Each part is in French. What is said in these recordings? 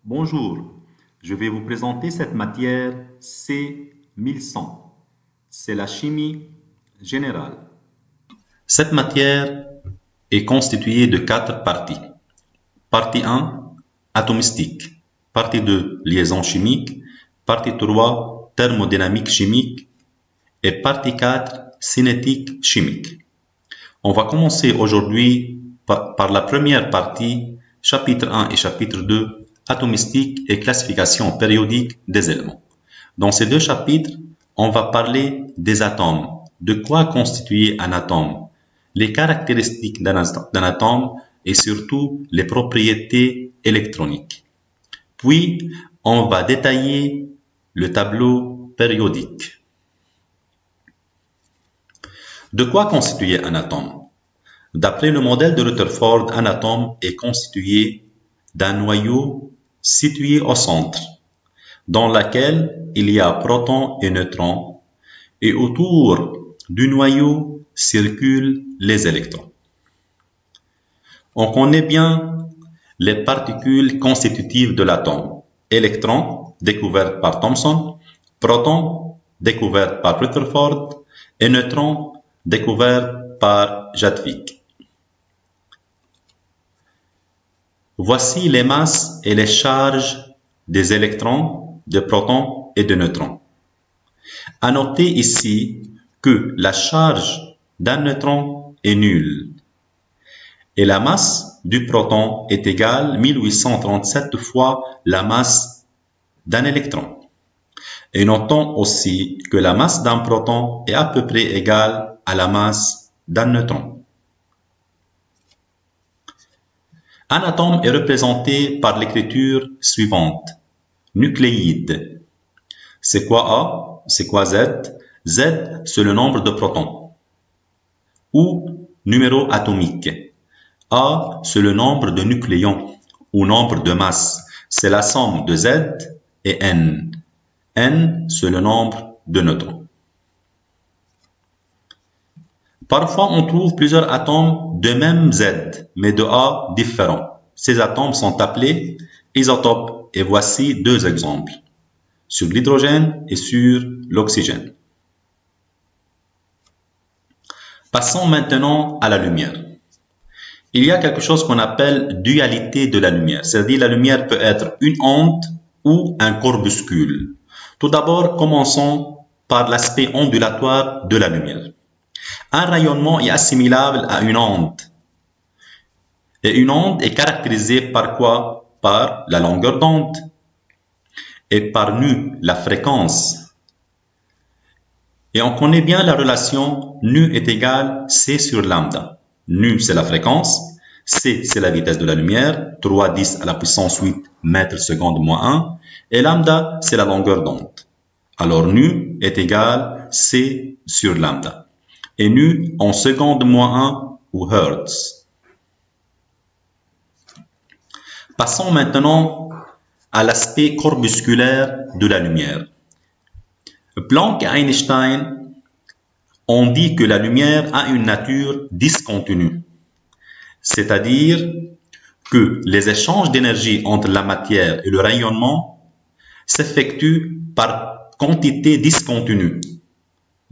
Bonjour, je vais vous présenter cette matière C1100. C'est la chimie générale. Cette matière est constituée de 4 parties. Partie 1, atomistique. Partie 2, liaison chimique. Partie 3, thermodynamique chimique. Et partie 4, cinétique chimique. On va commencer aujourd'hui par la première partie, chapitre 1 et chapitre 2, atomistique et classification périodique des éléments. Dans ces deux chapitres, on va parler des atomes, de quoi constituer un atome, les caractéristiques d'un atome et surtout les propriétés électroniques. Puis, on va détailler le tableau périodique. De quoi constituer un atome? D'après le modèle de Rutherford, un atome est constitué d'un noyau situé au centre, dans lequel il y a protons et neutrons, et autour du noyau circulent les électrons. On connaît bien les particules constitutives de l'atome. Électrons, découvertes par Thomson, protons, découvertes par Rutherford, et neutrons, découverts par Jadwick. Voici les masses et les charges des électrons, de protons et de neutrons. À noter ici que la charge d'un neutron est nulle et la masse du proton est égale à 1837 fois la masse d'un électron. Et notons aussi que la masse d'un proton est à peu près égale à la masse d'un neutron. Un atome est représenté par l'écriture suivante. Nucléide. C'est quoi A? C'est quoi Z? Z, c'est le nombre de protons. Ou numéro atomique. A, c'est le nombre de nucléons ou nombre de masses. C'est la somme de Z et N. N, c'est le nombre de neutrons. Parfois, on trouve plusieurs atomes de même Z, mais de A différents. Ces atomes sont appelés isotopes et voici deux exemples, sur l'hydrogène et sur l'oxygène. Passons maintenant à la lumière. Il y a quelque chose qu'on appelle dualité de la lumière, c'est-à-dire la lumière peut être une onde ou un corpuscule. Tout d'abord, commençons par l'aspect ondulatoire de la lumière. Un rayonnement est assimilable à une onde. Et une onde est caractérisée par quoi? Par la longueur d'onde. Et par nu, la fréquence. Et on connaît bien la relation nu est égal C sur lambda. Nu, c'est la fréquence. C, c'est la vitesse de la lumière. 3×10 à la puissance 8 mètres seconde moins 1. Et lambda, c'est la longueur d'onde. Alors, nu est égal C sur lambda. Et nu en seconde moins 1 ou hertz. Passons maintenant à l'aspect corpusculaire de la lumière. Planck et Einstein ont dit que la lumière a une nature discontinue, c'est-à-dire que les échanges d'énergie entre la matière et le rayonnement s'effectuent par quantité discontinue,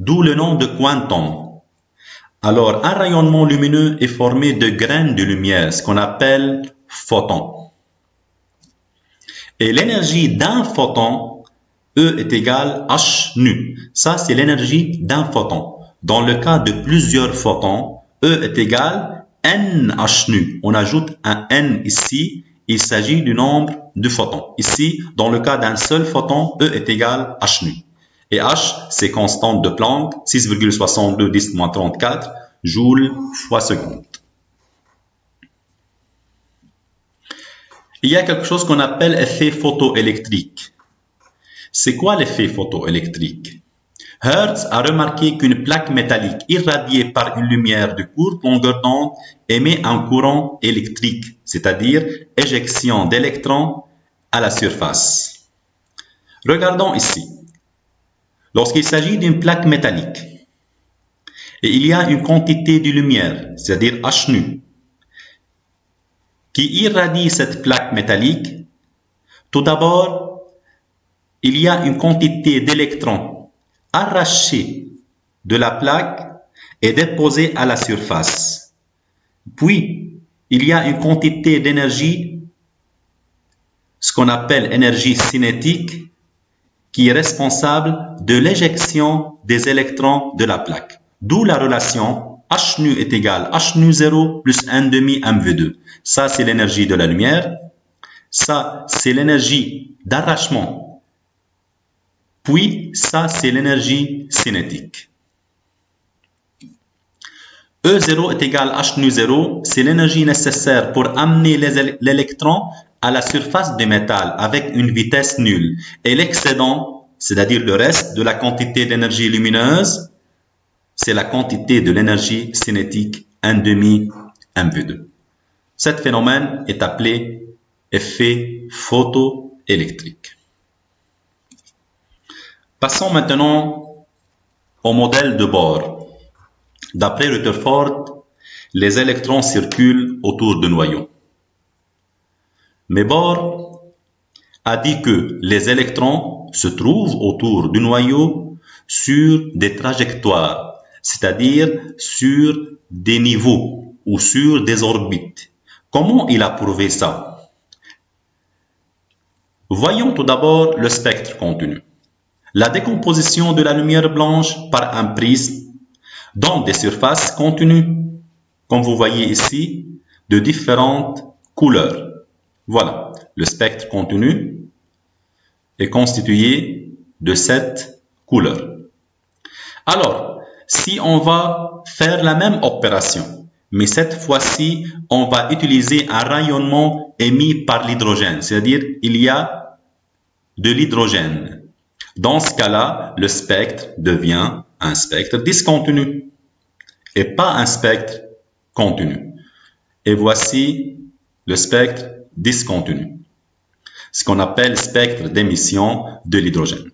d'où le nom de quantum. Alors, un rayonnement lumineux est formé de graines de lumière, ce qu'on appelle photons. Et l'énergie d'un photon, E est égale H nu. Ça, c'est l'énergie d'un photon. Dans le cas de plusieurs photons, E est égal NH nu. On ajoute un N ici. Il s'agit du nombre de photons. Ici, dans le cas d'un seul photon, E est égal H nu. Et H, c'est constante de Planck, 6,62 10-34 joules fois seconde. Il y a quelque chose qu'on appelle effet photoélectrique. C'est quoi l'effet photoélectrique? Hertz a remarqué qu'une plaque métallique irradiée par une lumière de courte longueur d'onde émet un courant électrique, c'est-à-dire éjection d'électrons à la surface. Regardons ici. Lorsqu'il s'agit d'une plaque métallique, et il y a une quantité de lumière, c'est-à-dire H nu, qui irradie cette plaque métallique, Tout d'abord, il y a une quantité d'électrons arrachés de la plaque et déposés à la surface. Puis, il y a une quantité d'énergie, ce qu'on appelle énergie cinétique, qui est responsable de l'éjection des électrons de la plaque. D'où la relation H nu est égal à H nu 0 plus 1 demi mv2. Ça, c'est l'énergie de la lumière. Ça, c'est l'énergie d'arrachement. Puis, ça, c'est l'énergie cinétique. E0 est égal à H nu 0, c'est l'énergie nécessaire pour amener l'électron à la surface du métal avec une vitesse nulle. Et l'excédent, c'est-à-dire le reste de la quantité d'énergie lumineuse, c'est la quantité de l'énergie cinétique 1 demi mv2. Ce phénomène est appelé effet photoélectrique. Passons maintenant au modèle de Bohr. D'après Rutherford, les électrons circulent autour du noyau. Mais Bohr a dit que les électrons se trouvent autour du noyau sur des trajectoires, c'est-à-dire sur des niveaux ou sur des orbites. Comment il a prouvé ça? Voyons tout d'abord le spectre continu. La décomposition de la lumière blanche par un prisme donne des surfaces continues, comme vous voyez ici, de différentes couleurs. Voilà, le spectre continu est constitué de 7 couleurs. Alors, si on va faire la même opération, mais cette fois-ci, on va utiliser un rayonnement émis par l'hydrogène, c'est-à-dire il y a de l'hydrogène. Dans ce cas-là, le spectre devient un spectre discontinu et pas un spectre continu. Et voici le spectre discontinu, ce qu'on appelle spectre d'émission de l'hydrogène.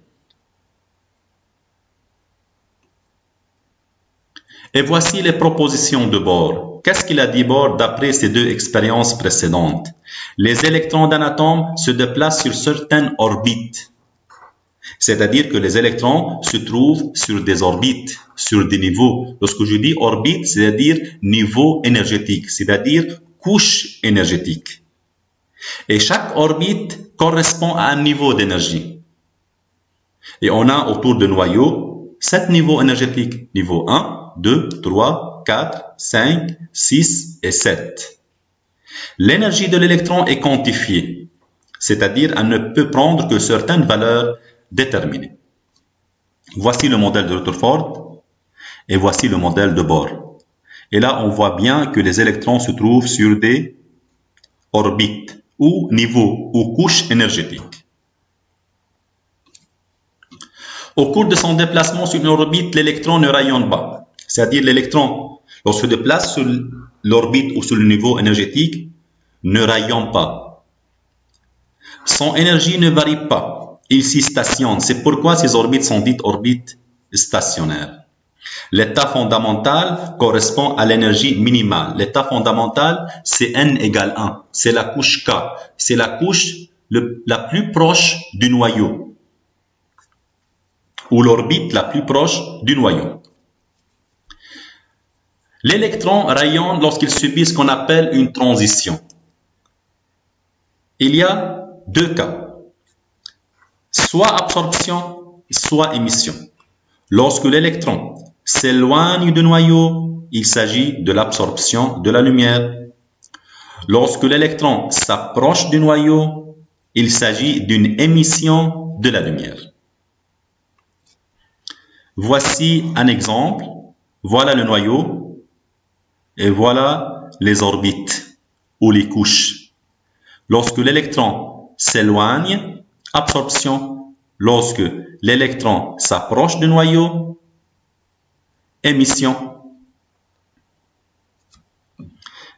Et voici les propositions de Bohr. Qu'est-ce qu'il a dit Bohr d'après ces deux expériences précédentes? Les électrons d'un atome se déplacent sur certaines orbites. C'est-à-dire que les électrons se trouvent sur des orbites, sur des niveaux. Lorsque je dis orbite, c'est-à-dire niveau énergétique, c'est-à-dire couche énergétique. Et chaque orbite correspond à un niveau d'énergie. Et on a autour du noyau 7 niveaux énergétiques. Niveau 1, 2, 3, 4, 5, 6 et 7. L'énergie de l'électron est quantifiée, c'est-à-dire elle ne peut prendre que certaines valeurs déterminées. Voici le modèle de Rutherford et voici le modèle de Bohr. Et là, on voit bien que les électrons se trouvent sur des orbites ou niveaux ou couches énergétiques. Au cours de son déplacement sur une orbite, l'électron ne rayonne pas. C'est-à-dire l'électron, lorsqu'il se déplace sur l'orbite ou sur le niveau énergétique, ne rayonne pas. Son énergie ne varie pas. Il s'y stationne. C'est pourquoi ces orbites sont dites orbites stationnaires. L'état fondamental correspond à l'énergie minimale. L'état fondamental, c'est n égale 1. C'est la couche K. C'est la couche la plus proche du noyau, ou l'orbite la plus proche du noyau. L'électron rayonne lorsqu'il subit ce qu'on appelle une transition. Il y a deux cas. Soit absorption, soit émission. Lorsque l'électron s'éloigne du noyau, il s'agit de l'absorption de la lumière. Lorsque l'électron s'approche du noyau, il s'agit d'une émission de la lumière. Voici un exemple. Voilà le noyau et voilà les orbites ou les couches. Lorsque l'électron s'éloigne, absorption. Lorsque l'électron s'approche du noyau, émission.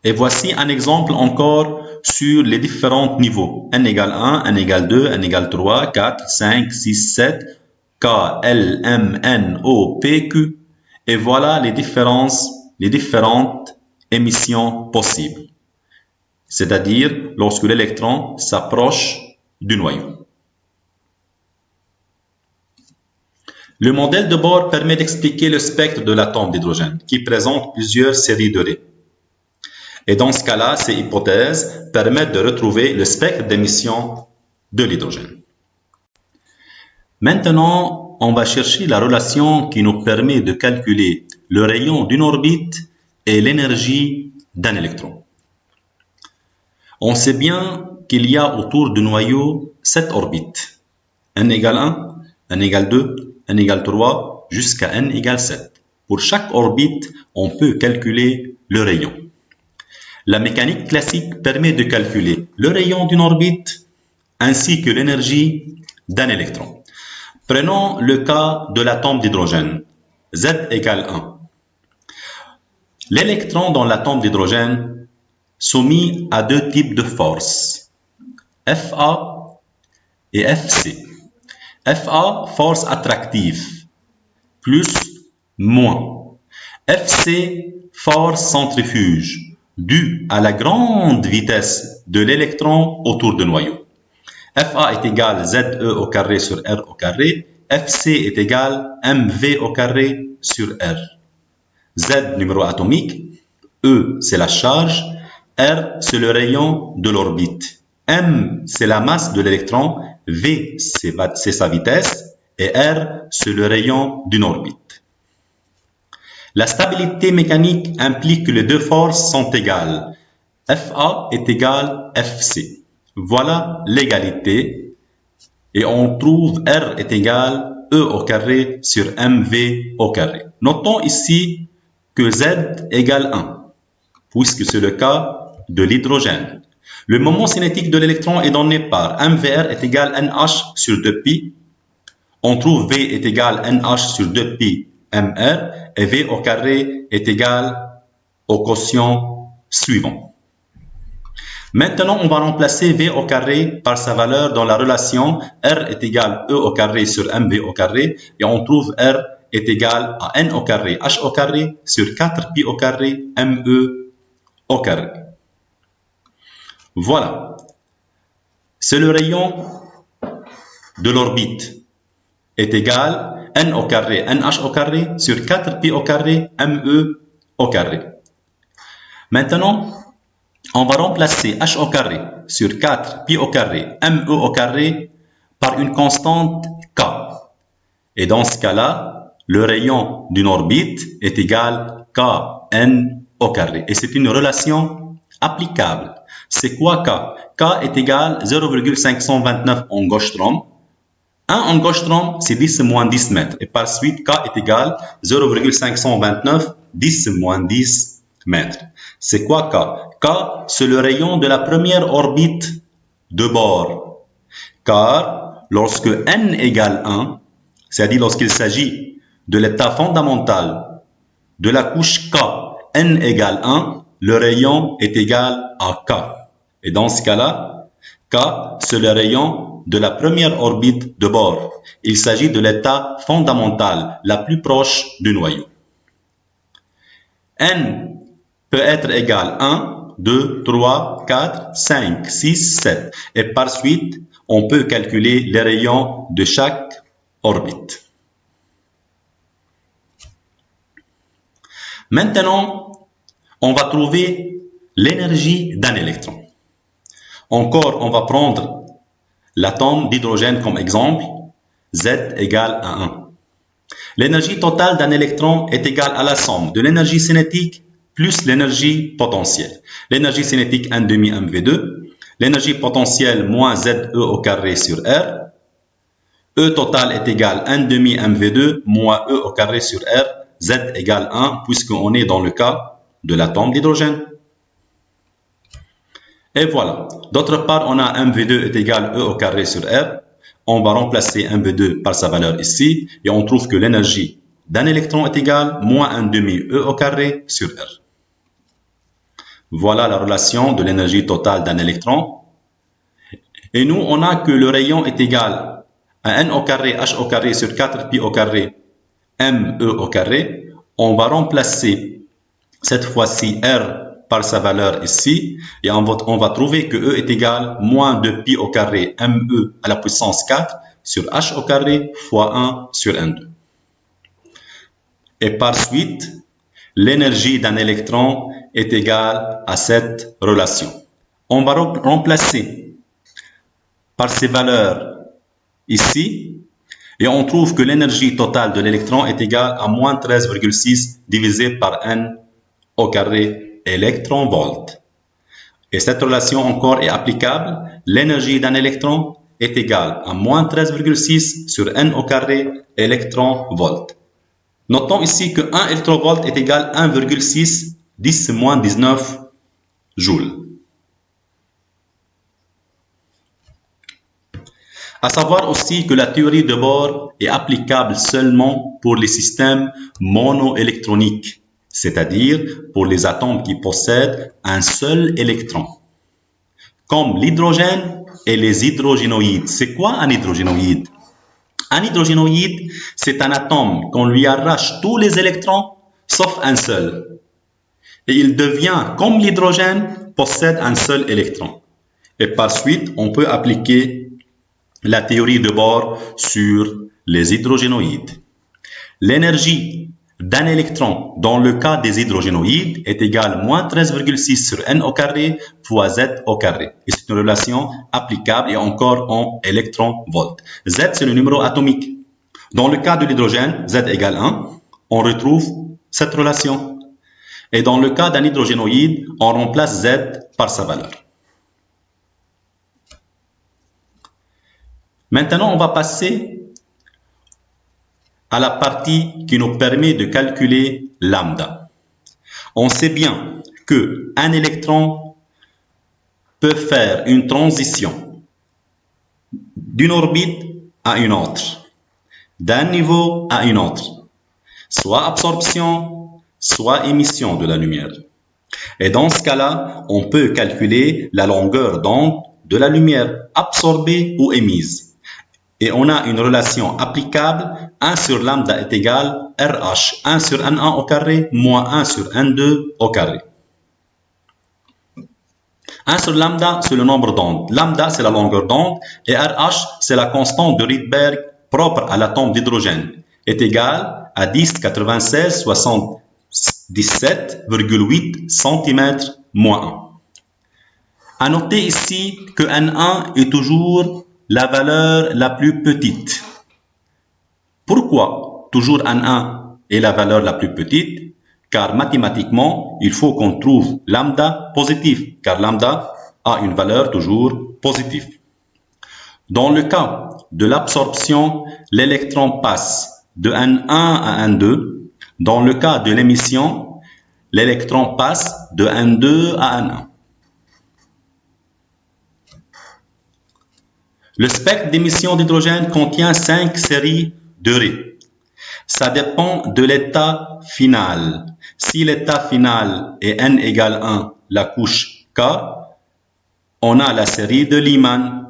Et voici un exemple encore sur les différents niveaux. N égale 1, N égale 2, N égale 3, 4, 5, 6, 7, K, L, M, N, O, P, Q. Et voilà les différentes émissions possibles. C'est-à-dire lorsque l'électron s'approche du noyau. Le modèle de Bohr permet d'expliquer le spectre de l'atome d'hydrogène qui présente plusieurs séries de raies. Et dans ce cas-là, ces hypothèses permettent de retrouver le spectre d'émission de l'hydrogène. Maintenant, on va chercher la relation qui nous permet de calculer le rayon d'une orbite et l'énergie d'un électron. On sait bien qu'il y a autour du noyau 7 orbites. n égale 1, n égale 2, n égale 3, jusqu'à n égale 7. Pour chaque orbite, on peut calculer le rayon. La mécanique classique permet de calculer le rayon d'une orbite ainsi que l'énergie d'un électron. Prenons le cas de l'atome d'hydrogène, Z égale 1. L'électron dans l'atome d'hydrogène soumis à deux types de forces, Fa et Fc. Fa, force attractive, plus, moins. Fc, force centrifuge, due à la grande vitesse de l'électron autour du noyau. Fa est égal Ze au carré sur R au carré. Fc est égal mv au carré sur R. Z, numéro atomique. E, c'est la charge. R, c'est le rayon de l'orbite. M, c'est la masse de l'électron. V, c'est sa vitesse. Et R, c'est le rayon d'une orbite. La stabilité mécanique implique que les deux forces sont égales. Fa est égal Fc. Voilà l'égalité. Et on trouve R est égal E au carré sur mv au carré. Notons ici que Z égale 1, puisque c'est le cas de l'hydrogène. Le moment cinétique de l'électron est donné par mvr est égal nh sur 2pi. On trouve V est égal nh sur 2pi mr et V au carré est égal au quotient suivant. Maintenant, on va remplacer V au carré par sa valeur dans la relation R est égal E au carré sur mv au carré et on trouve R est égal à n au carré h au carré sur 4pi au carré me au carré. Voilà. C'est le rayon de l'orbite est égal n au carré nh au carré sur 4pi au carré me au carré. Maintenant, on va remplacer h au carré sur 4pi au carré me au carré par une constante k. Et dans ce cas-là, le rayon d'une orbite est égal kn au carré. Et c'est une relation applicable. C'est quoi k? K est égal 0,529 angstrom. 1 angstrom, c'est 10 moins 10 mètres. Et par suite, k est égal 0,529 10 moins 10 mètres. C'est quoi k? K, c'est le rayon de la première orbite de Bohr. Car lorsque n égale 1, c'est-à-dire lorsqu'il s'agit de l'état fondamental de la couche K, n égale 1, le rayon est égal à K. Et dans ce cas-là, K, c'est le rayon de la première orbite de Bohr. Il s'agit de l'état fondamental, la plus proche du noyau. N peut être égal 1, 2, 3, 4, 5, 6, 7. Et par suite, on peut calculer les rayons de chaque orbite. Maintenant, on va trouver l'énergie d'un électron. Encore, on va prendre l'atome d'hydrogène comme exemple, Z égale à 1. L'énergie totale d'un électron est égale à la somme de l'énergie cinétique plus l'énergie potentielle. L'énergie cinétique 1 demi mv2, l'énergie potentielle moins Ze au carré sur R. E total est égal 1 demi mv2 moins E au carré sur R. Z égale 1 puisqu'on est dans le cas de l'atome d'hydrogène. Et voilà. D'autre part, on a mv2 est égal E au carré sur R. On va remplacer mv2 par sa valeur ici et on trouve que l'énergie d'un électron est égale moins 1 demi E au carré sur R. Voilà la relation de l'énergie totale d'un électron. Et nous, on a que le rayon est égal à n au carré h au carré sur 4pi au carré me au carré. On va remplacer cette fois-ci R par sa valeur ici, et on va trouver que E est égal à moins 2 pi au carré ME à la puissance 4 sur H au carré fois 1 sur N2. Et par suite, l'énergie d'un électron est égale à cette relation. On va remplacer par ces valeurs ici, et on trouve que l'énergie totale de l'électron est égale à moins 13,6 divisé par N au carré électron-volt. Et cette relation encore est applicable. L'énergie d'un électron est égale à moins 13,6 sur N au carré électron-volt. Notons ici que 1 électronvolt est égal à 1,6 10-19 joules. À savoir aussi que la théorie de Bohr est applicable seulement pour les systèmes monoélectroniques, c'est-à-dire pour les atomes qui possèdent un seul électron, comme l'hydrogène et les hydrogénoïdes. C'est quoi un hydrogénoïde? Un hydrogénoïde, c'est un atome qu'on lui arrache tous les électrons sauf un seul. Et il devient, comme l'hydrogène, possède un seul électron. Et par suite, on peut appliquer la théorie de Bohr sur les hydrogénoïdes. L'énergie d'un électron dans le cas des hydrogénoïdes est égale à moins 13,6 sur N au carré fois Z au carré. Et c'est une relation applicable et encore en électron-volt. Z, c'est le numéro atomique. Dans le cas de l'hydrogène, Z égale 1, on retrouve cette relation. Et dans le cas d'un hydrogénoïde, on remplace Z par sa valeur. Maintenant, on va passer à la partie qui nous permet de calculer lambda. On sait bien qu'un électron peut faire une transition d'une orbite à une autre, d'un niveau à un autre, soit absorption, soit émission de la lumière. Et dans ce cas-là, on peut calculer la longueur d'onde de la lumière absorbée ou émise. Et on a une relation applicable, 1 sur lambda est égal à RH, 1 sur N1 au carré, moins 1 sur N2 au carré. 1 sur lambda, c'est le nombre d'ondes. Lambda, c'est la longueur d'onde. Et RH, c'est la constante de Rydberg propre à l'atome d'hydrogène, est égal à 10^-77,8 cm moins 1. À noter ici que N1 est toujours la valeur la plus petite. Pourquoi toujours N1 est la valeur la plus petite? Car mathématiquement, il faut qu'on trouve lambda positif, car lambda a une valeur toujours positive. Dans le cas de l'absorption, l'électron passe de N1 à N2. Dans le cas de l'émission, l'électron passe de N2 à N1. Le spectre d'émission d'hydrogène contient 5 séries de raies. Ça dépend de l'état final. Si l'état final est n égale 1, la couche K, on a la série de Lyman,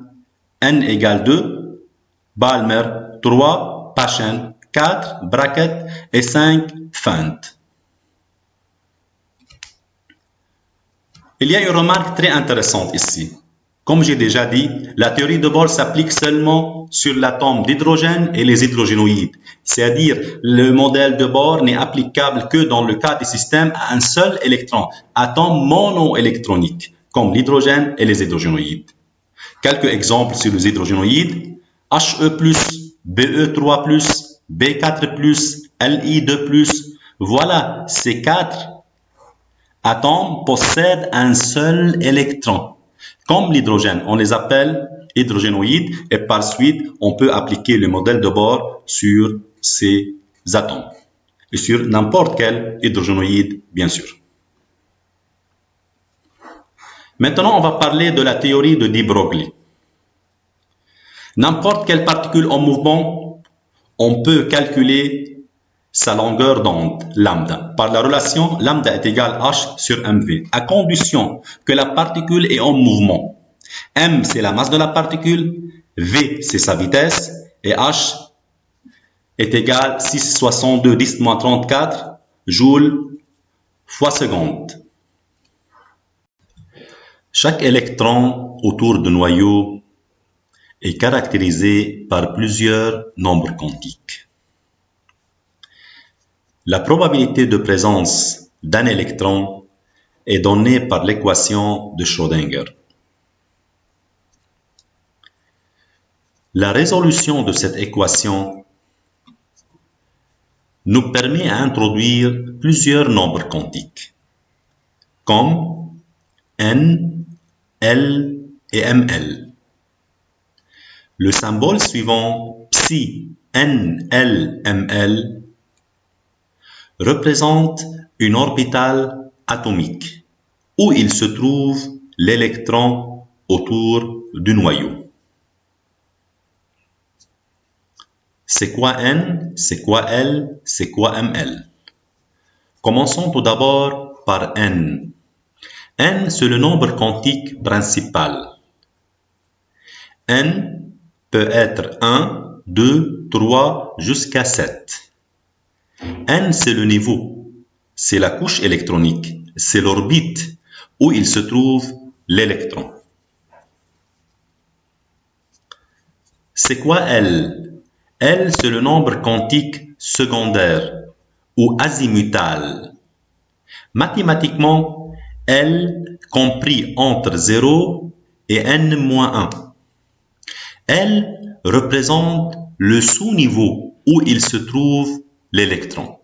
n égale 2, Balmer 3, Paschen 4, Brackett et 5, Fund. Il y a une remarque très intéressante ici. Comme j'ai déjà dit, la théorie de Bohr s'applique seulement sur l'atome d'hydrogène et les hydrogénoïdes. C'est-à-dire, le modèle de Bohr n'est applicable que dans le cas des systèmes à un seul électron, atome monoélectronique, comme l'hydrogène et les hydrogénoïdes. Quelques exemples sur les hydrogénoïdes: He+, Be3+, B4+, Li2+. Voilà, ces 4 atomes possèdent un seul électron. Comme l'hydrogène, on les appelle hydrogénoïdes et par suite, on peut appliquer le modèle de Bohr sur ces atomes et sur n'importe quel hydrogénoïde, bien sûr. Maintenant, on va parler de la théorie de de Broglie. N'importe quelle particule en mouvement, on peut calculer sa longueur d'onde, lambda, par la relation lambda est égal à h sur mv, à condition que la particule est en mouvement. M, c'est la masse de la particule, v, c'est sa vitesse, et h est égal à 6,62 10-34 joules fois seconde. Chaque électron autour du noyau est caractérisé par plusieurs nombres quantiques. La probabilité de présence d'un électron est donnée par l'équation de Schrödinger. La résolution de cette équation nous permet d'introduire plusieurs nombres quantiques, comme N, L et ML. Le symbole suivant, psi NLML, représente une orbitale atomique où il se trouve l'électron autour du noyau. C'est quoi N? C'est quoi L? C'est quoi ML? Commençons tout d'abord par N. N, c'est le nombre quantique principal. N peut être 1, 2, 3, jusqu'à 7. N, c'est le niveau, c'est la couche électronique, c'est l'orbite où il se trouve l'électron. C'est quoi L? L, c'est le nombre quantique secondaire ou azimutal. Mathématiquement, L compris entre 0 et n-1. L représente le sous-niveau où il se trouve l'électron.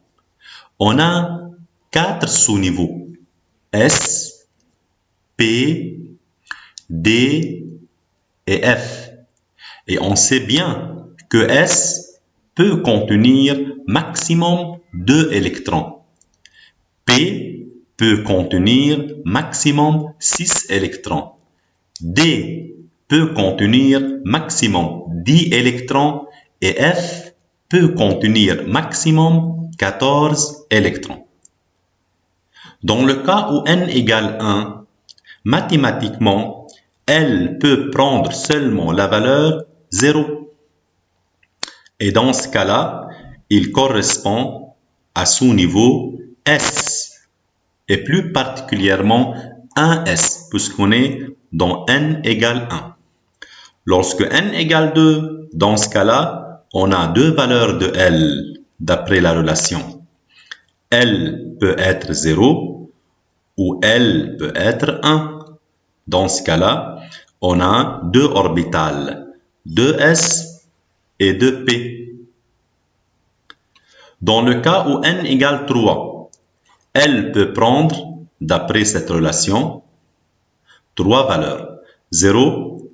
On a 4 sous-niveaux, S, P, D et F. Et on sait bien que S peut contenir maximum 2 électrons. P peut contenir maximum 6 électrons. D peut contenir maximum 10 électrons et F peut contenir maximum 14 électrons. Dans le cas où n égale 1, mathématiquement, L peut prendre seulement la valeur 0. Et dans ce cas-là, il correspond à sous-niveau S, et plus particulièrement 1S, puisqu'on est dans n égale 1. Lorsque n égale 2, dans ce cas-là, on a deux valeurs de L d'après la relation. L peut être 0 ou L peut être 1. Dans ce cas-là, on a deux orbitales, 2S et 2P. Dans le cas où n égale 3, L peut prendre, d'après cette relation, trois valeurs, 0,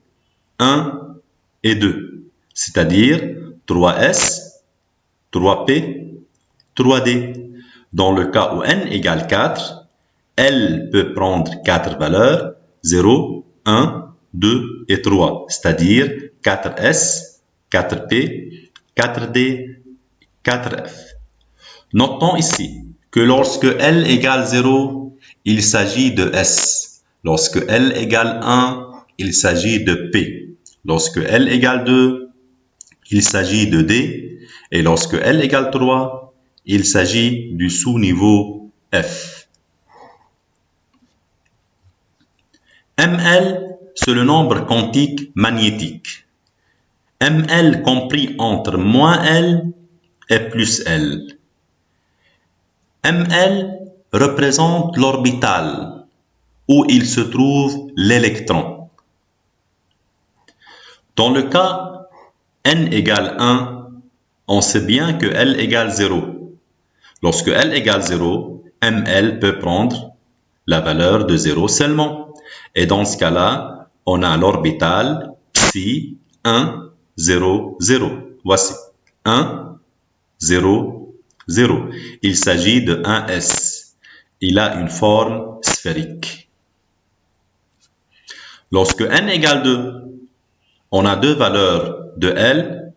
1 et 2, c'est-à-dire 3S, 3P, 3D. Dans le cas où n égale 4, L peut prendre 4 valeurs, 0, 1, 2 et 3, c'est-à-dire 4S, 4P, 4D, 4F. Notons ici que lorsque L égale 0, il s'agit de S. Lorsque L égale 1, il s'agit de P. Lorsque L égale 2, il s'agit de D. Et lorsque L égale 3, il s'agit du sous-niveau F. ML, c'est le nombre quantique magnétique. ML compris entre moins L et plus L. ML représente l'orbital où il se trouve l'électron. Dans le cas n égale 1, on sait bien que L égale 0. Lorsque L égale 0, ML peut prendre la valeur de 0 seulement. Et dans ce cas-là, on a l'orbital psi 1, 0, 0. Voici 1, 0, 0. Il s'agit de 1S. Il a une forme sphérique. Lorsque n égale 2, on a deux valeurs de L.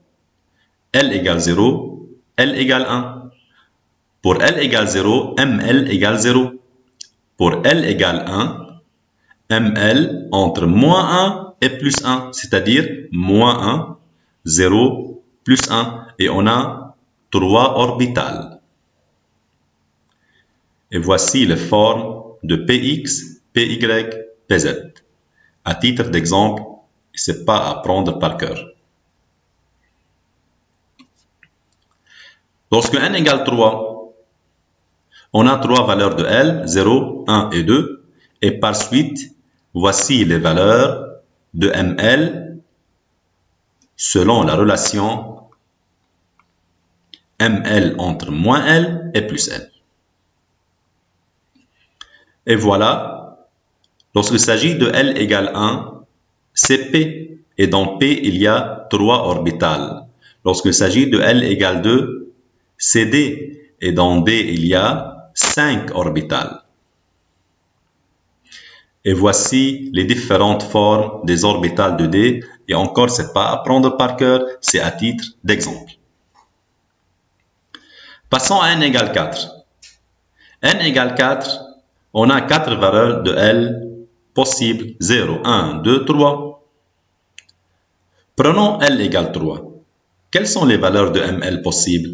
L égale 0, L égale 1. Pour L égale 0, ML égale 0. Pour L égale 1, ML entre moins 1 et plus 1, c'est-à-dire moins 1, 0, plus 1. Et on a 3 orbitales. Et voici les formes de Px, Py, Pz. À titre d'exemple, ce n'est pas à prendre par cœur. Lorsque n égale 3, on a trois valeurs de L, 0, 1 et 2. Et par suite, voici les valeurs de ML selon la relation ML entre moins L et plus L. Et voilà, lorsqu'il s'agit de L égale 1, c'est P. Et dans P, il y a 3 orbitales. Lorsqu'il s'agit de L égale 2, c'est D. Et dans D, il y a 5 orbitales. Et voici les différentes formes des orbitales de D. Et encore, ce n'est pas à prendre par cœur, c'est à titre d'exemple. Passons à n égale 4. n égale 4, on a 4 valeurs de L possibles, 0, 1, 2, 3. Prenons L égale 3. Quelles sont les valeurs de ML possibles?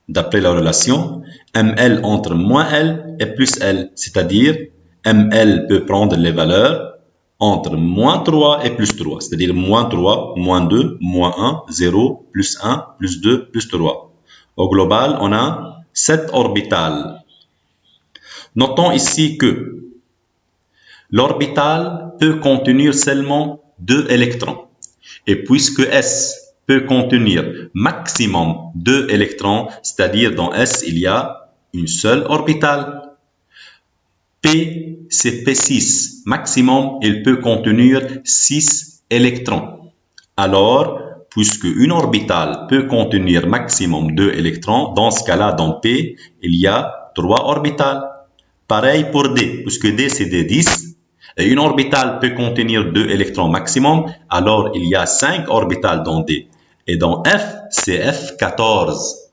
D'après la relation, ML entre moins L et plus L, c'est-à-dire ML peut prendre les valeurs entre moins 3 et plus 3, c'est-à-dire moins 3, moins 2, moins 1, 0, plus 1, plus 2, plus 3. Au global, on a 7 orbitales. Notons ici que l'orbital peut contenir seulement 2 électrons. Et puisque S peut contenir maximum 2 électrons, c'est-à-dire dans S, il y a une seule orbitale. P, c'est P6. Maximum, il peut contenir 6 électrons. Alors, puisque une orbitale peut contenir maximum 2 électrons, dans ce cas-là, dans P, il y a 3 orbitales. Pareil pour D, puisque D, c'est D10. Et une orbitale peut contenir 2 électrons maximum, alors il y a 5 orbitales dans D. Et dans F, c'est F14.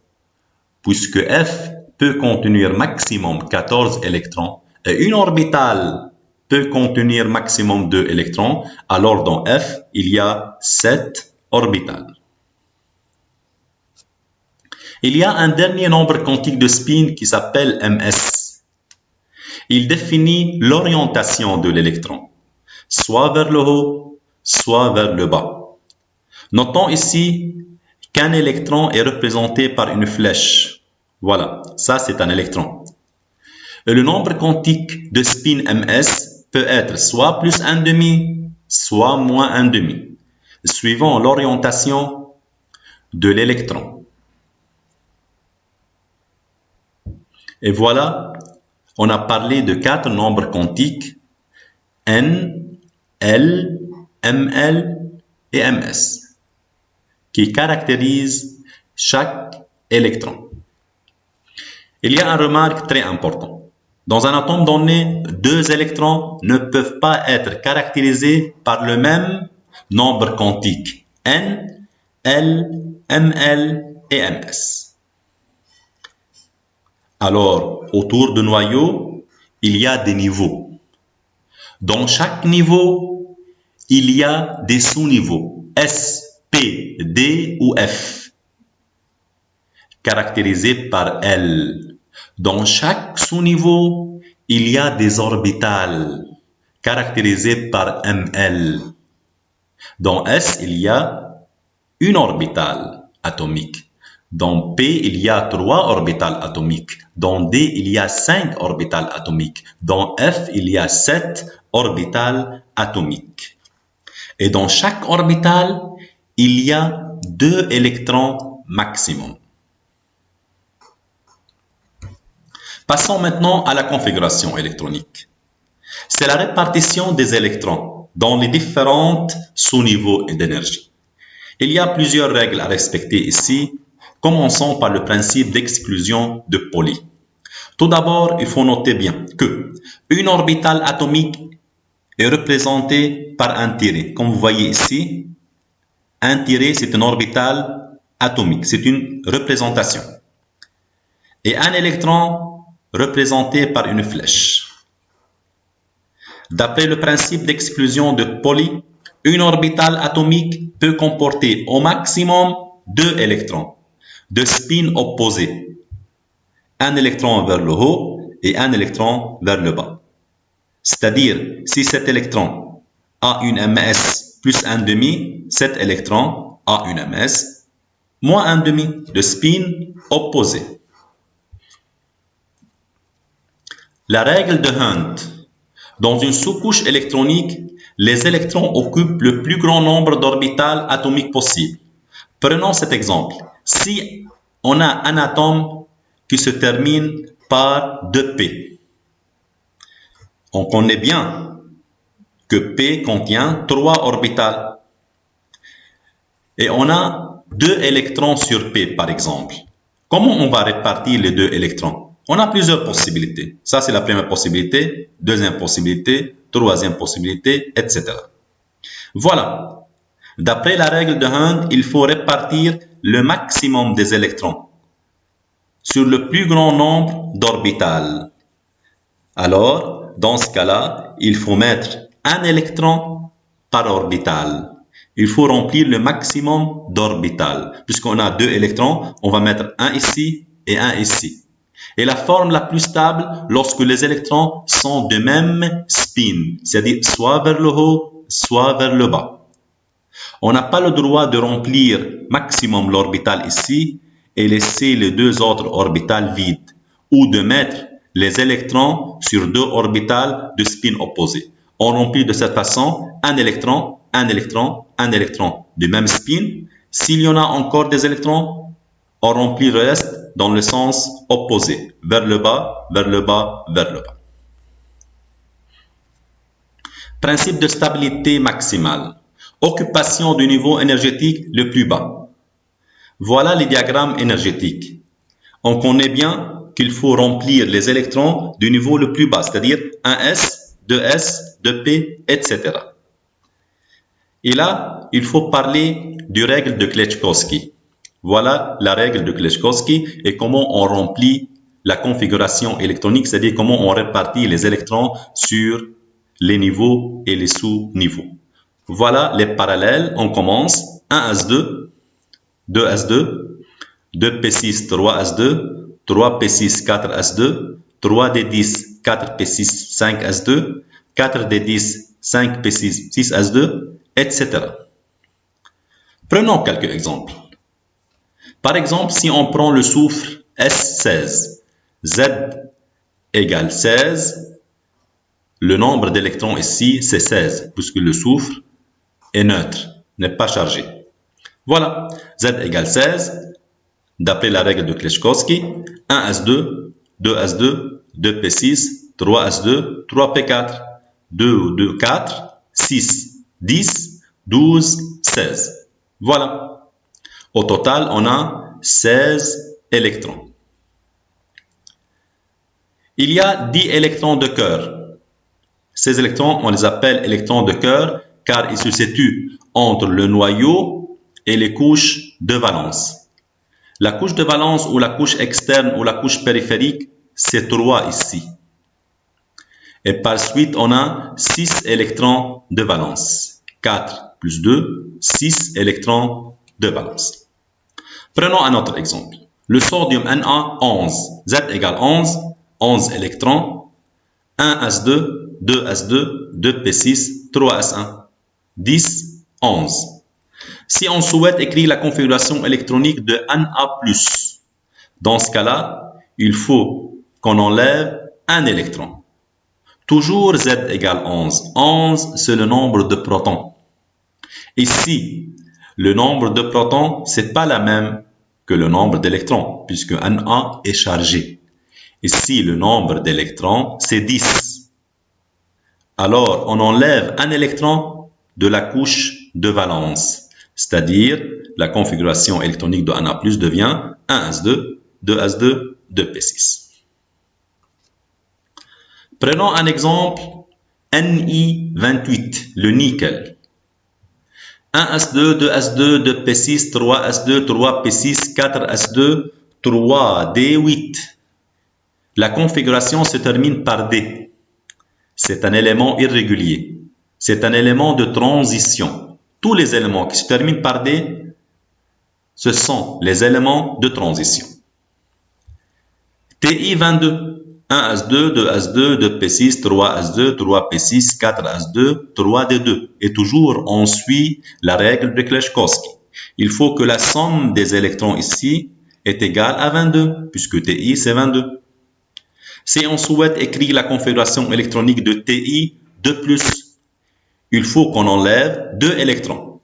Puisque F peut contenir maximum 14 électrons, et une orbitale peut contenir maximum 2 électrons, alors dans F, il y a 7 orbitales. Il y a un dernier nombre quantique de spin qui s'appelle MS. Il définit l'orientation de l'électron, soit vers le haut, soit vers le bas. Notons ici qu'un électron est représenté par une flèche. Voilà, ça c'est un électron. Et le nombre quantique de spin MS peut être soit plus 1,5, soit moins 1,5, suivant l'orientation de l'électron. Et voilà, on a parlé de 4 nombres quantiques, N, L, ML et MS, qui caractérisent chaque électron. Il y a une remarque très importante. Dans un atome donné, 2 électrons ne peuvent pas être caractérisés par le même nombre quantique, N, L, ML et MS. Alors, autour du noyau, il y a des niveaux. Dans chaque niveau, il y a des sous-niveaux, S, P, D ou F, caractérisés par L. Dans chaque sous-niveau, il y a des orbitales, caractérisées par ML. Dans S, il y a une orbitale atomique. Dans P, il y a 3 orbitales atomiques. Dans D, il y a 5 orbitales atomiques. Dans F, il y a 7 orbitales atomiques. Et dans chaque orbitale, il y a 2 électrons maximum. Passons maintenant à la configuration électronique. C'est la répartition des électrons dans les différents sous-niveaux d'énergie. Il y a plusieurs règles à respecter ici. Commençons par le principe d'exclusion de Pauli. Tout d'abord, il faut noter bien que une orbitale atomique est représentée par un tiré. Comme vous voyez ici, un tiré, c'est une orbitale atomique. C'est une représentation. Et un électron représenté par une flèche. D'après le principe d'exclusion de Pauli, une orbitale atomique peut comporter au maximum 2 électrons de spin opposés, un électron vers le haut et un électron vers le bas. C'est-à-dire, si cet électron a une ms plus 1 demi, cet électron a une ms moins 1 demi de spin opposé. La règle de Hund. Dans une sous-couche électronique, les électrons occupent le plus grand nombre d'orbitales atomiques possible. Prenons cet exemple. Si on a un atome qui se termine par 2p, on connaît bien que P contient 3 orbitales. Et on a 2 électrons sur P, par exemple. Comment on va répartir les 2 électrons? On a plusieurs possibilités. Ça, c'est la première possibilité, deuxième possibilité, troisième possibilité, etc. Voilà. D'après la règle de Hund, il faut répartir le maximum des électrons sur le plus grand nombre d'orbitales. Alors, dans ce cas-là, il faut mettre un électron par orbital. Il faut remplir le maximum d'orbitales. Puisqu'on a 2 électrons, on va mettre un ici et un ici. Et la forme la plus stable, lorsque les électrons sont de même spin, c'est-à-dire soit vers le haut, soit vers le bas. On n'a pas le droit de remplir maximum l'orbital ici et laisser les 2 autres orbitales vides, ou de mettre les électrons sur 2 orbitales de spin opposé. On remplit de cette façon un électron, un électron, un électron du même spin. S'il y en a encore des électrons, on remplit le reste dans le sens opposé, vers le bas, vers le bas, vers le bas. Principe de stabilité maximale. Occupation du niveau énergétique le plus bas. Voilà les diagrammes énergétiques. On connaît bien qu'il faut remplir les électrons du niveau le plus bas, c'est-à-dire 1s, 2s, 2p, etc. Et là, il faut parler du règle de Kleczkowski. Voilà la règle de Kleczkowski et comment on remplit la configuration électronique, c'est-à-dire comment on répartit les électrons sur les niveaux et les sous-niveaux. Voilà les parallèles. On commence 1s2, 2s2, 2p6, 3s2, 3p6, 4s2, 3d10, 4p6, 5s2, 4d10, 5p6, 6s2, etc. Prenons quelques exemples. Par exemple, si on prend le soufre S16, Z égale 16, le nombre d'électrons ici, c'est 16, puisque le soufre est neutre, n'est pas chargé. Voilà, Z égale 16, d'après la règle de Kleczkowski, 1s2, 2s2, 2p6, 3s2, 3p4, 2, 2, 4, 6, 10, 12, 16. Voilà. Au total, on a 16 électrons. Il y a 10 électrons de cœur. Ces électrons, on les appelle électrons de cœur car ils se situent entre le noyau et les couches de valence. La couche de valence ou la couche externe ou la couche périphérique, c'est 3 ici. Et par suite, on a 6 électrons de valence. 4 plus 2, 6 électrons de valence. Prenons un autre exemple. Le sodium Na, 11. Z égale 11, 11 électrons. 1s2, 2s2, 2p6, 3s1. 10, 11. Si on souhaite écrire la configuration électronique de Na+, dans ce cas-là, il faut qu'on enlève un électron. Toujours Z égale 11. 11, c'est le nombre de protons. Ici, le nombre de protons, ce n'est pas la même que le nombre d'électrons, puisque Na est chargé. Ici, le nombre d'électrons, c'est 10. Alors, on enlève un électron de la couche de valence, c'est-à-dire la configuration électronique de Na+ devient 1s2, 2s2, 2p6. Prenons un exemple, Ni28, le nickel. 1s2, 2s2, 2p6, 3s2, 3p6, 4s2, 3d8. La configuration se termine par D. C'est un élément irrégulier. C'est un élément de transition. Tous les éléments qui se terminent par D, ce sont les éléments de transition. Ti22, 1s2, 2s2, 2p6, 3s2, 3p6, 4s2, 3d2. Et toujours, on suit la règle de Kleshkovsky. Il faut que la somme des électrons ici est égale à 22, puisque TI, c'est 22. Si on souhaite écrire la configuration électronique de TI 2+, il faut qu'on enlève 2 électrons.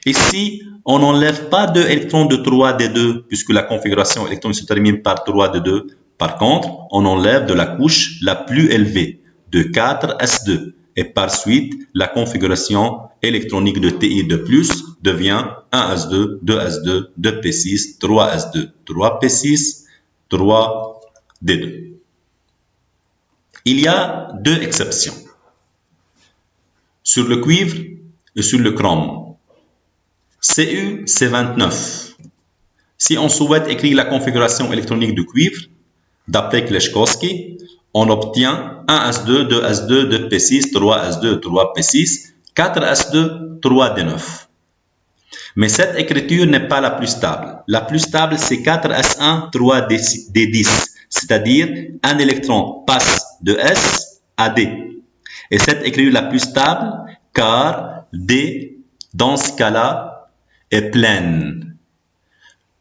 Ici, on n'enlève pas 2 électrons de 3d2, puisque la configuration électronique se termine par 3d2. Par contre, on enlève de la couche la plus élevée, de 4s2. Et par suite, la configuration électronique de TI2+, devient 1s2, 2s2, 2p6, 3s2, 3p6, 3d2. Il y a 2 exceptions. Sur le cuivre et sur le chrome. Cu, c'est 29. Si on souhaite écrire la configuration électronique du cuivre, d'après Kleshkovsky, on obtient 1s2, 2s2, 2p6, 3s2, 3p6, 4s2, 3d9. Mais cette écriture n'est pas la plus stable. La plus stable, c'est 4s1, 3d10. C'est-à-dire, un électron passe de S à D. Et cette écriture la plus stable, car D, dans ce cas-là, est pleine.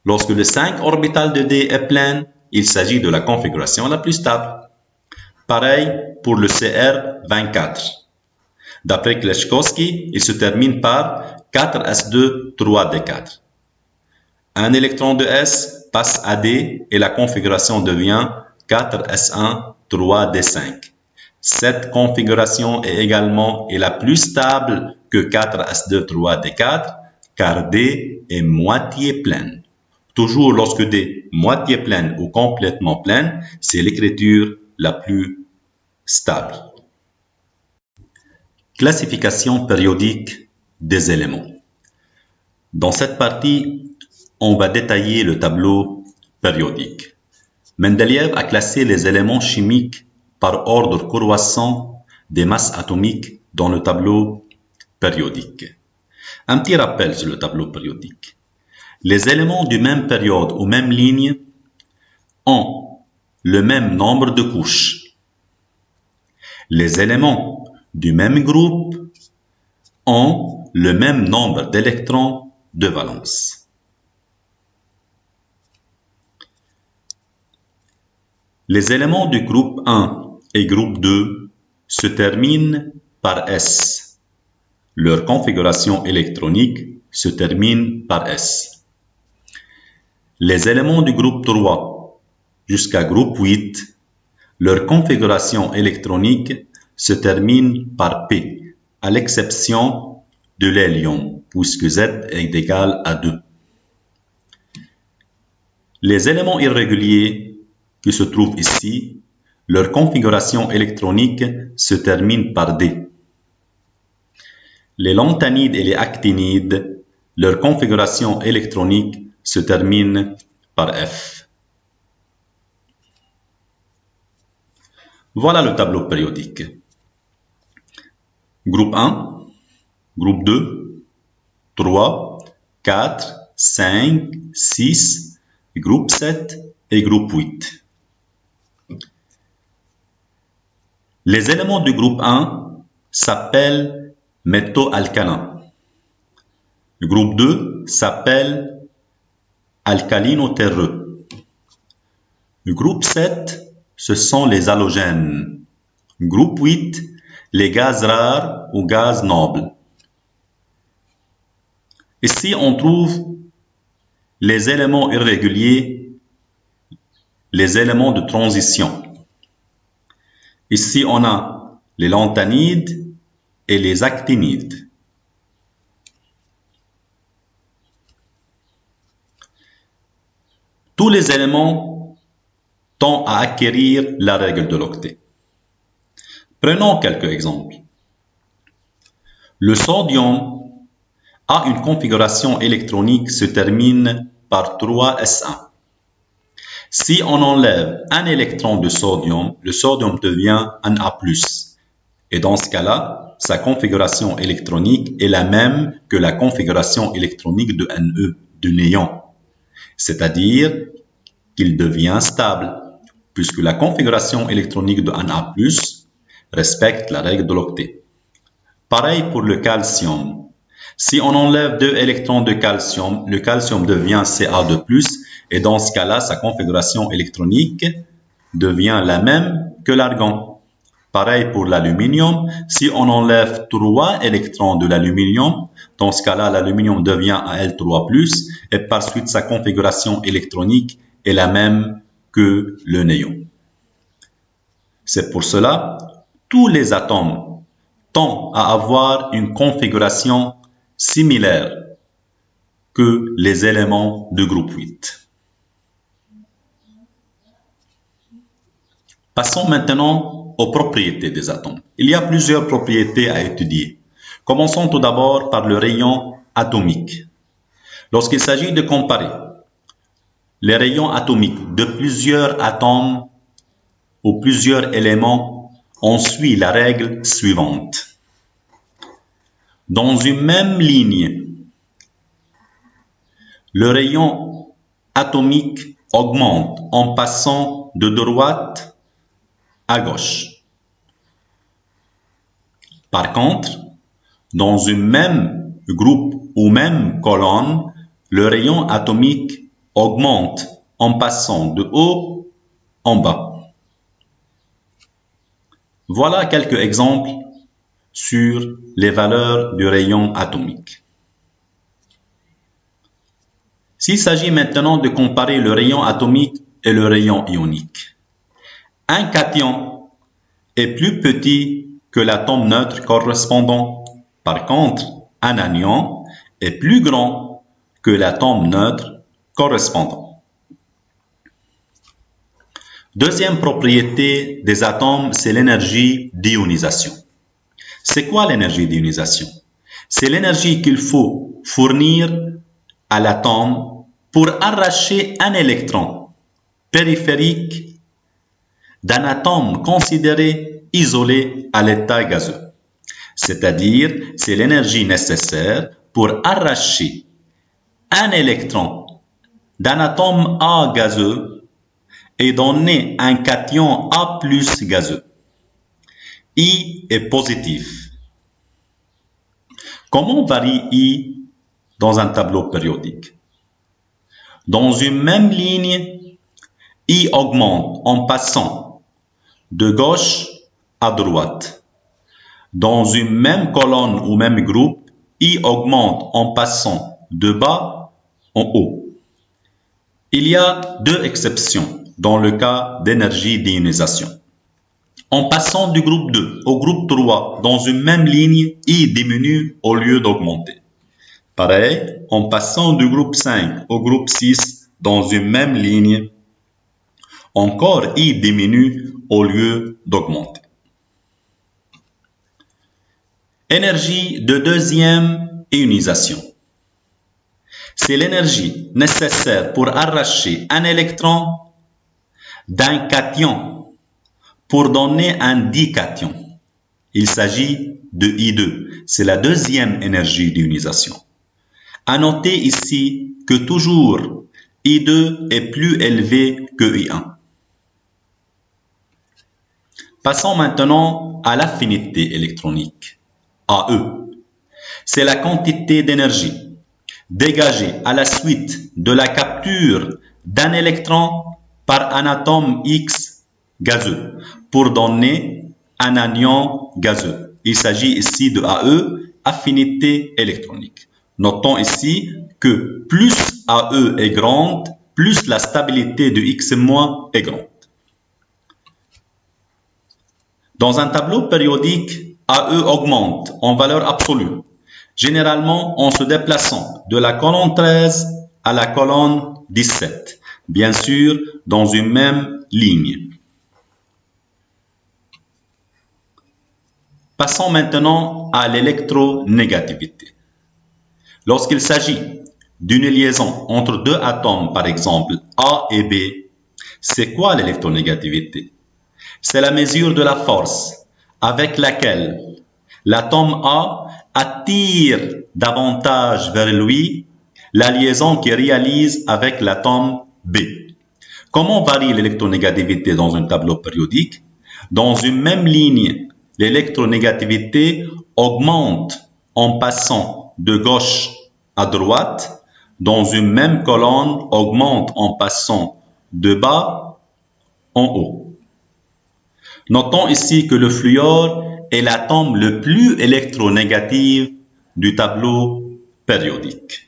Lorsque le 5 orbital de D est plein, il s'agit de la configuration la plus stable. Pareil pour le CR24. D'après Kleshkovsky, il se termine par 4s2, 3d4. Un électron de S passe à D et la configuration devient 4s1, 3d5. Cette configuration est également la plus stable que 4s2, 3d4, car D est moitié pleine. Toujours lorsque D est moitié pleine ou complètement pleine, c'est l'écriture la plus stable. Classification périodique des éléments. Dans cette partie, on va détailler le tableau périodique. Mendeleïev a classé les éléments chimiques par ordre croissant des masses atomiques dans le tableau périodique. Un petit rappel sur le tableau périodique. Les éléments du même période ou même ligne ont le même nombre de couches. Les éléments du même groupe ont le même nombre d'électrons de valence. Les éléments du groupe 1 et groupe 2 se terminent par S. Leur configuration électronique se termine par S. Les éléments du groupe 3 jusqu'à groupe 8, leur configuration électronique se termine par P, à l'exception de l'hélium, puisque Z est égal à 2. Les éléments irréguliers qui se trouvent ici, leur configuration électronique se termine par D. Les lanthanides et les actinides, leur configuration électronique se termine par F. Voilà le tableau périodique. Groupe 1, groupe 2, 3, 4, 5, 6, groupe 7 et groupe 8. Les éléments du groupe 1 s'appellent métaux alcalins. Le groupe 2 s'appelle alcalino-terreux. Le groupe 7, ce sont les halogènes. Le groupe 8, les gaz rares ou gaz nobles. Ici, on trouve les éléments irréguliers, les éléments de transition. Ici, on a les lanthanides et les actinides. Tous les éléments tendent à acquérir la règle de l'octet. Prenons quelques exemples. Le sodium a une configuration électronique se termine par 3s1. Si on enlève un électron de sodium, le sodium devient un A+. Et dans ce cas-là, sa configuration électronique est la même que la configuration électronique de Ne, du néon. C'est-à-dire qu'il devient stable, puisque la configuration électronique de Na+, respecte la règle de l'octet. Pareil pour le calcium. Si on enlève 2 électrons de calcium, le calcium devient Ca2+, et dans ce cas-là, sa configuration électronique devient la même que l'argon. Pareil pour l'aluminium, si on enlève 3 électrons de l'aluminium, dans ce cas-là, l'aluminium devient Al3+, et par suite, sa configuration électronique est la même que le néon. C'est pour cela, tous les atomes tendent à avoir une configuration similaire que les éléments du groupe 8. Passons maintenant aux propriétés des atomes. Il y a plusieurs propriétés à étudier. Commençons tout d'abord par le rayon atomique. Lorsqu'il s'agit de comparer les rayons atomiques de plusieurs atomes ou plusieurs éléments, on suit la règle suivante. Dans une même ligne, le rayon atomique augmente en passant de droite à gauche. Par contre, dans une même groupe ou même colonne, le rayon atomique augmente en passant de haut en bas. Voilà quelques exemples sur les valeurs du rayon atomique. S'il s'agit maintenant de comparer le rayon atomique et le rayon ionique, un cation est plus petit que l'atome neutre correspondant. Par contre, un anion est plus grand que l'atome neutre correspondant. Deuxième propriété des atomes, c'est l'énergie d'ionisation. C'est quoi l'énergie d'ionisation? C'est l'énergie qu'il faut fournir à l'atome pour arracher un électron périphérique d'un atome considéré isolé à l'état gazeux. C'est-à-dire, c'est l'énergie nécessaire pour arracher un électron d'un atome A gazeux et donner un cation A+ gazeux. I est positif. Comment varie I dans un tableau périodique? Dans une même ligne, I augmente en passant de gauche à droite. Dans une même colonne ou même groupe, I augmente en passant de bas en haut. Il y a 2 exceptions dans le cas d'énergie d'ionisation. En passant du groupe 2 au groupe 3 dans une même ligne, I diminue au lieu d'augmenter. Pareil, en passant du groupe 5 au groupe 6 dans une même ligne, encore I diminue au lieu d'augmenter. Énergie de deuxième ionisation. C'est l'énergie nécessaire pour arracher un électron d'un cation pour donner un dication. Il s'agit de I2. C'est la deuxième énergie d'ionisation. À noter ici que toujours I2 est plus élevé que I1. Passons maintenant à l'affinité électronique, AE. C'est la quantité d'énergie dégagée à la suite de la capture d'un électron par un atome X gazeux pour donner un anion gazeux. Il s'agit ici de AE, affinité électronique. Notons ici que plus AE est grande, plus la stabilité de X- est grande. Dans un tableau périodique, AE augmente en valeur absolue, généralement en se déplaçant de la colonne 13 à la colonne 17, bien sûr dans une même ligne. Passons maintenant à l'électronégativité. Lorsqu'il s'agit d'une liaison entre 2 atomes, par exemple A et B, c'est quoi l'électronégativité? C'est la mesure de la force avec laquelle l'atome A attire davantage vers lui la liaison qu'il réalise avec l'atome B. Comment varie l'électronégativité dans un tableau périodique? Dans une même ligne, l'électronégativité augmente en passant de gauche à droite. Dans une même colonne, augmente en passant de bas en haut. Notons ici que le fluor est l'atome le plus électronégatif du tableau périodique.